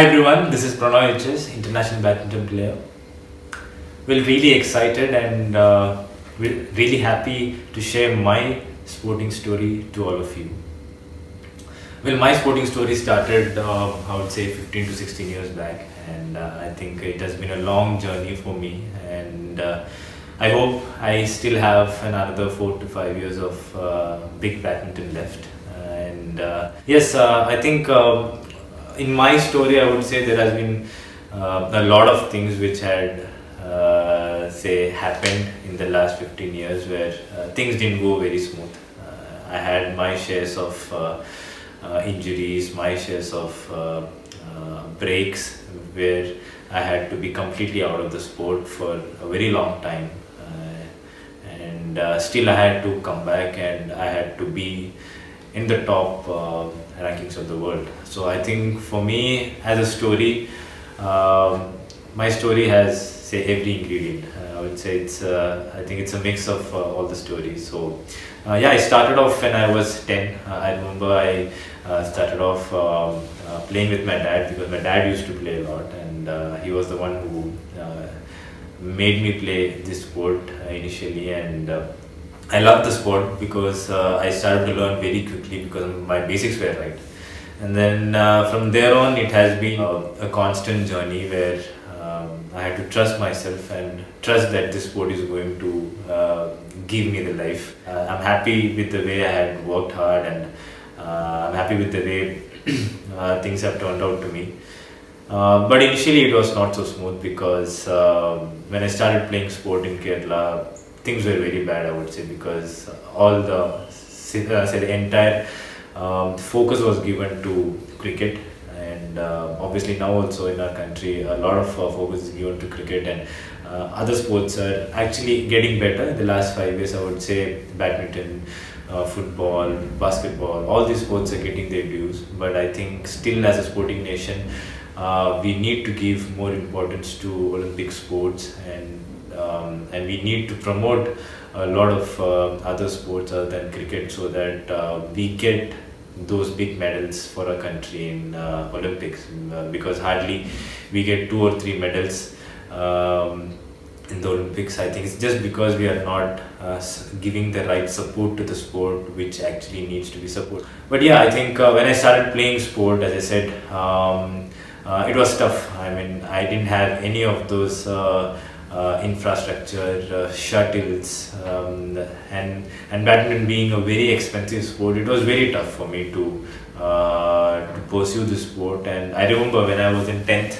Hi everyone, this is Pranoy HS, international badminton player. We're really excited and we're really happy to share my sporting story to all of you. Well, my sporting story started, I would say 15 to 16 years back, and I think it has been a long journey for me, and I hope I still have another 4 to 5 years of big badminton left. And yes, I think in my story, I would say there has been a lot of things which had say happened in the last 15 years where things didn't go very smooth. I had my shares of injuries, my shares of breaks where I had to be completely out of the sport for a very long time, and still I had to come back and I had to be in the top rankings of the world. So I think for me as a story, my story has say every ingredient. I would say it's I think it's a mix of all the stories. So yeah, I started off when I was 10. I remember I started off playing with my dad because my dad used to play a lot, and he was the one who made me play this sport initially, and I love the sport because I started to learn very quickly because my basics were right. And then from there on, it has been a constant journey where I had to trust myself and trust that this sport is going to give me the life. I'm happy with the way I had worked hard, and I'm happy with the way things have turned out to me. But initially it was not so smooth because when I started playing sport in Kerala, things were very bad, I would say, because all the entire focus was given to cricket, and obviously now also in our country a lot of focus is given to cricket, and other sports are actually getting better in the last 5 years. I would say badminton, football, basketball, all these sports are getting their dues, but I think still as a sporting nation we need to give more importance to Olympic sports, and we need to promote a lot of other sports other than cricket so that we get those big medals for our country in Olympics, because hardly we get 2 or 3 medals in the Olympics. I think it's just because we are not giving the right support to the sport which actually needs to be supported. But yeah, I think when I started playing sport, as I said, it was tough. I mean, I didn't have any of those infrastructure, shuttles, and badminton being a very expensive sport, it was very tough for me to pursue the sport. And I remember when I was in 10th,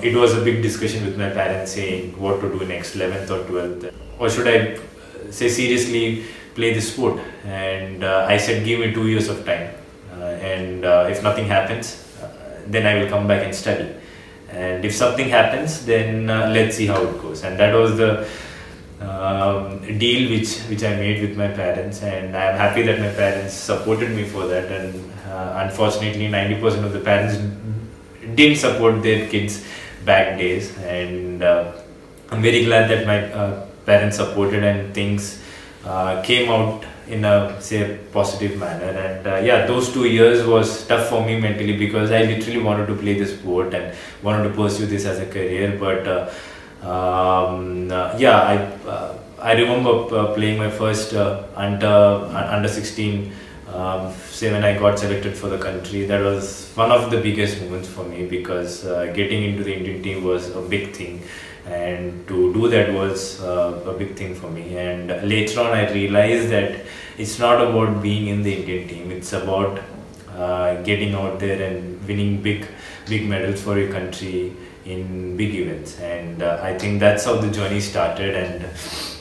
it was a big discussion with my parents saying what to do next, 11th or 12th, or should I say seriously play this sport. And I said give me 2 years of time, and if nothing happens, then I will come back and study, and if something happens, then let's see how it goes. And that was the deal which I made with my parents, and I am happy that my parents supported me for that. And unfortunately 90% of the parents didn't support their kids back days, and I'm very glad that my parents supported and things came out in a say positive manner. And yeah, those 2 years was tough for me mentally because I literally wanted to play this sport and wanted to pursue this as a career. But yeah, I remember playing my first under 16 say when I got selected for the country. That was one of the biggest moments for me because getting into the Indian team was a big thing, and to do that was a big thing for me. And later on I realized that it's not about being in the Indian team, it's about getting out there and winning big medals for your country in big events. And I think that's how the journey started, and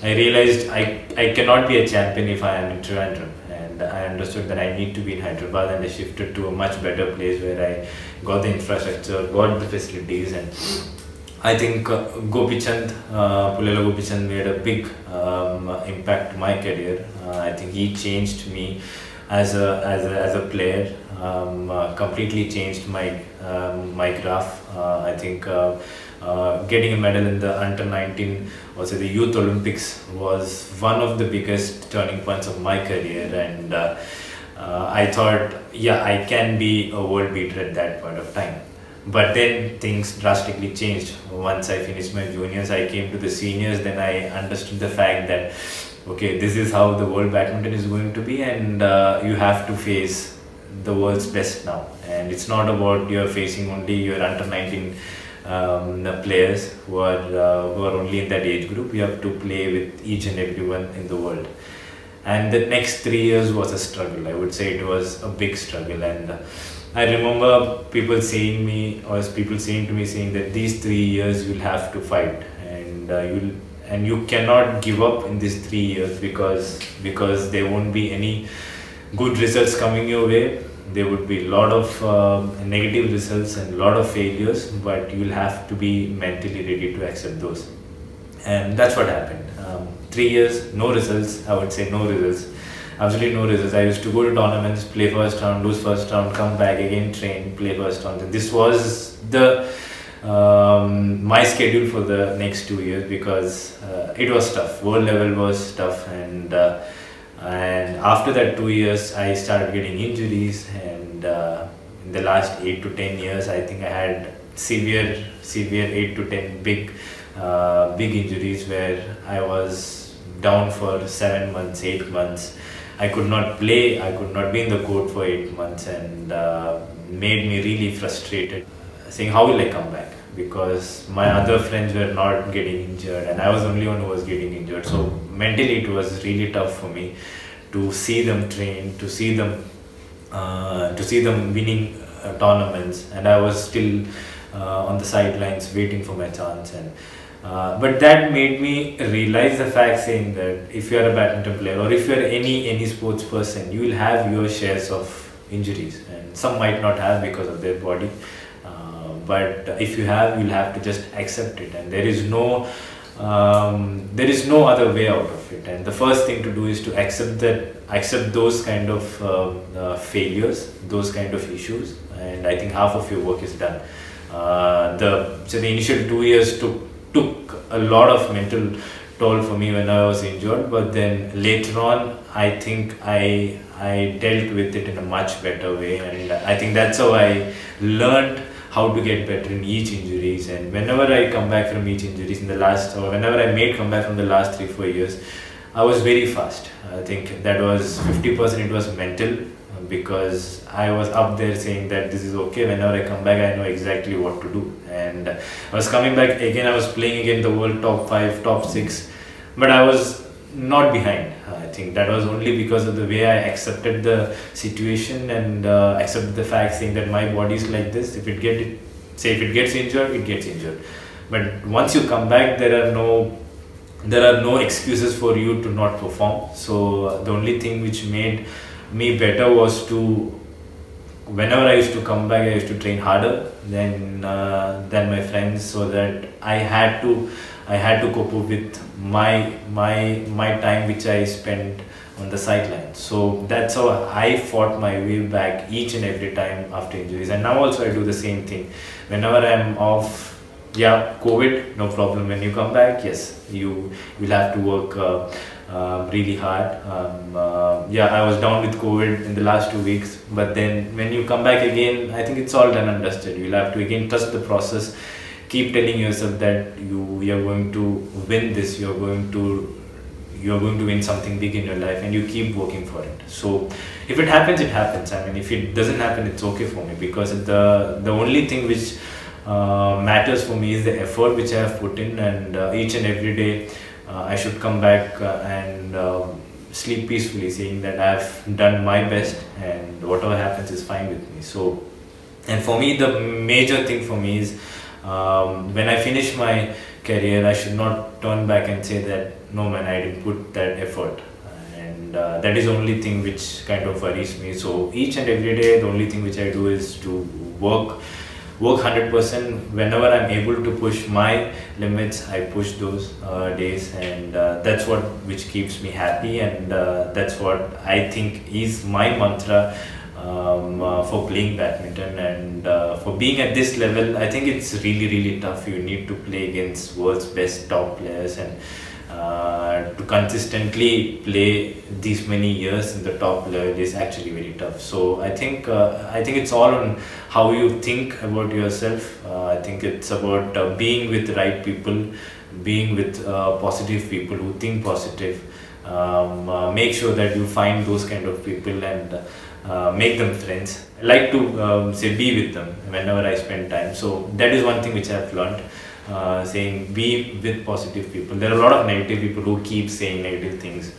I realized I cannot be a champion if I am in Trivandrum, and I understood that I need to be in Hyderabad, and I shifted to a much better place where I got the infrastructure, got the facilities. And I think Gopichand, Pulela Gopichand made a big impact to my career. I think he changed me as a player, completely changed my graph. I think getting a medal in the under 19, also the Youth Olympics, was one of the biggest turning points of my career. And I thought, yeah, I can be a world beater at that point of time. But then things drastically changed. Once I finished my juniors, I came to the seniors, then I understood the fact that, okay, this is how the world badminton is going to be, and you have to face the world's best now. And it's not about you're facing only your under 19 the players who are only in that age group. You have to play with each and everyone in the world. And the next 3 years was a struggle. I would say it was a big struggle. And I remember people saying to me saying that these 3 years you'll have to fight, and you cannot give up in these 3 years, because there won't be any good results coming your way. There would be a lot of negative results and a lot of failures, but you'll have to be mentally ready to accept those. And that's what happened. 3 years, no results. I would say no results, absolutely no results. I used to go to tournaments, play first round, lose first round, come back again, train, play first round. And this was the my schedule for the next 2 years, because it was tough. World level was tough, and after that 2 years, I started getting injuries, and in the last 8 to 10 years, I think I had severe 8 to 10 big injuries, where I was down for 7 months, 8 months. I could not play, I could not be in the court for 8 months, and made me really frustrated, saying how will I come back, because my other friends were not getting injured and I was the only one who was getting injured. So mentally it was really tough for me to see them train, to see them winning tournaments, and I was still on the sidelines waiting for my chance. And but that made me realize the fact, saying that if you are a badminton player, or if you are any sports person, you will have your shares of injuries, and some might not have because of their body, but if you have, you'll have to just accept it, and there is no other way out of it. And the first thing to do is to accept those kind of failures, those kind of issues, and I think half of your work is done. The initial 2 years took a lot of mental toll for me when I was injured, but then later on I think I dealt with it in a much better way, and I think that's how I learned how to get better in each injuries. And whenever I come back from each injuries whenever I made comeback from the last 3-4 years, I was very fast. I think that was 50% it was mental, because I was up there saying that this is okay. Whenever I come back, I know exactly what to do. And I was coming back again, I was playing again the world top 5, top 6, but I was not behind. I think that was only because of the way I accepted the situation, and accepted the fact, saying that my body is like this. If it gets injured, it gets injured. But once you come back, there are no excuses for you to not perform. So the only thing which made me better was to, whenever I used to come back, I used to train harder than my friends, so that I had to cope up with my time which I spent on the sideline. So that's how I fought my way back each and every time after injuries. And now also I do the same thing. Whenever I'm off, yeah, COVID, no problem. When you come back, yes, you will have to work really hard. I was down with COVID in the last 2 weeks, but then when you come back again, I think it's all done and dusted. You'll have to again trust the process, keep telling yourself that you are going to win this, you're going to win something big in your life, and you keep working for it. So if it happens, it happens. I mean, if it doesn't happen, it's okay for me, because the only thing which matters for me is the effort which I have put in, and each and every day I should come back and sleep peacefully, saying that I've done my best, and whatever happens is fine with me. So, and for me, the major thing for me is, when I finish my career, I should not turn back and say that, no man, I didn't put that effort. And that is the only thing which kind of worries me. So each and every day, the only thing which I do is to work 100%. Whenever I'm able to push my limits, I push those days, and that's what which keeps me happy, and that's what I think is my mantra for playing badminton. And for being at this level, I think it's really tough. You need to play against world's best top players, and to consistently play these many years in the top level is actually very tough. So I think it's all on how you think about yourself. I think it's about being with the right people, being with positive people who think positive. Make sure that you find those kind of people and make them friends. I like to say be with them whenever I spend time. So that is one thing which I've learned. Saying be with positive people. There are a lot of negative people who keep saying negative things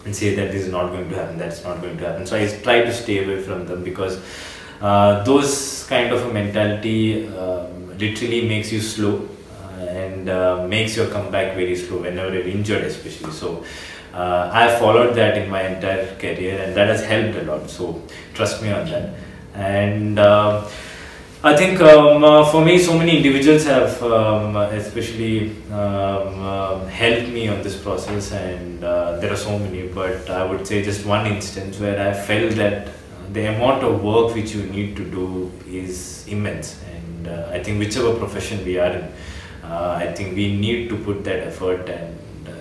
and say that this is not going to happen, that's not going to happen. So I try to stay away from them, because those kind of a mentality literally makes you slow and makes your comeback very slow whenever you're injured, especially. So I followed that in my entire career, and that has helped a lot. So trust me on that. And I think for me, so many individuals have especially helped me on this process, and there are so many, but I would say just one instance where I felt that the amount of work which you need to do is immense. And I think whichever profession we are in, I think we need to put that effort, and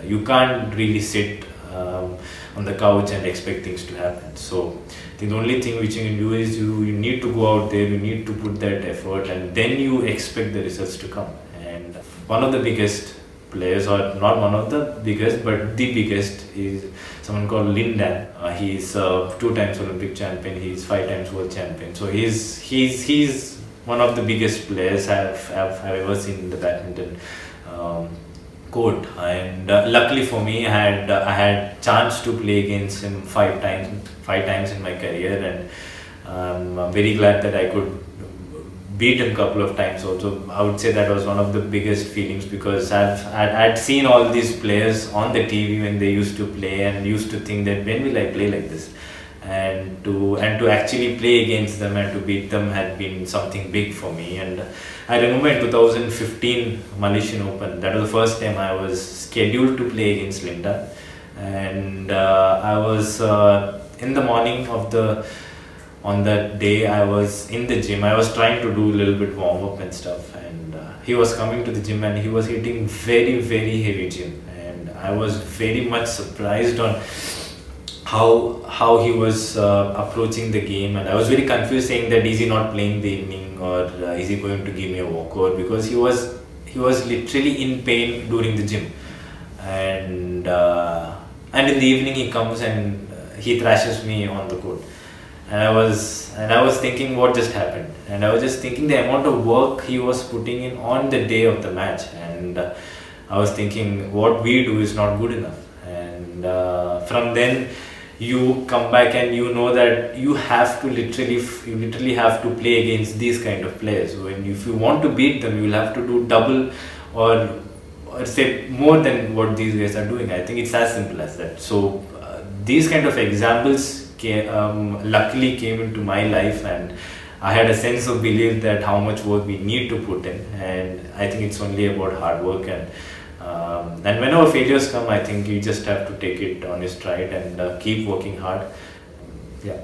you can't really sit on the couch and expect things to happen. So I think the only thing which you can do is you need to go out there, you need to put that effort, and then you expect the results to come. And one of the biggest players, or not one of the biggest, but the biggest, is someone called Lin Dan. He's 2 times Olympic champion, he's 5 times world champion. So he's one of the biggest players I've ever seen in the badminton court. And luckily for me, I had chance to play against him 5 times in my career, and I'm very glad that I could beat him a couple of times also. I would say that was one of the biggest feelings, because I'd seen all these players on the TV when they used to play, and used to think that when will I play like this, and to actually play against them and to beat them had been something big for me. And I remember in 2015 Malaysian Open, that was the first time I was scheduled to play against Linda, and I was in the morning of on that day, I was in the gym. I was trying to do a little bit warm up and stuff, and he was coming to the gym, and he was hitting very heavy gym, and I was very much surprised on how he was approaching the game. And I was very confused, saying that is he not playing the evening, or is he going to give me a walkover, because he was literally in pain during the gym. And in the evening he comes and he thrashes me on the court, and I was thinking what just happened, and I was just thinking the amount of work he was putting in on the day of the match, and I was thinking what we do is not good enough. And from then you come back and you know that you literally have to play against these kind of players. If you want to beat them, you will have to do double or say more than what these guys are doing. I think it's as simple as that. So these kind of examples luckily came into my life, and I had a sense of belief that how much work we need to put in, and I think it's only about hard work. And whenever failures come, I think you just have to take it on your stride and keep working hard. Yeah.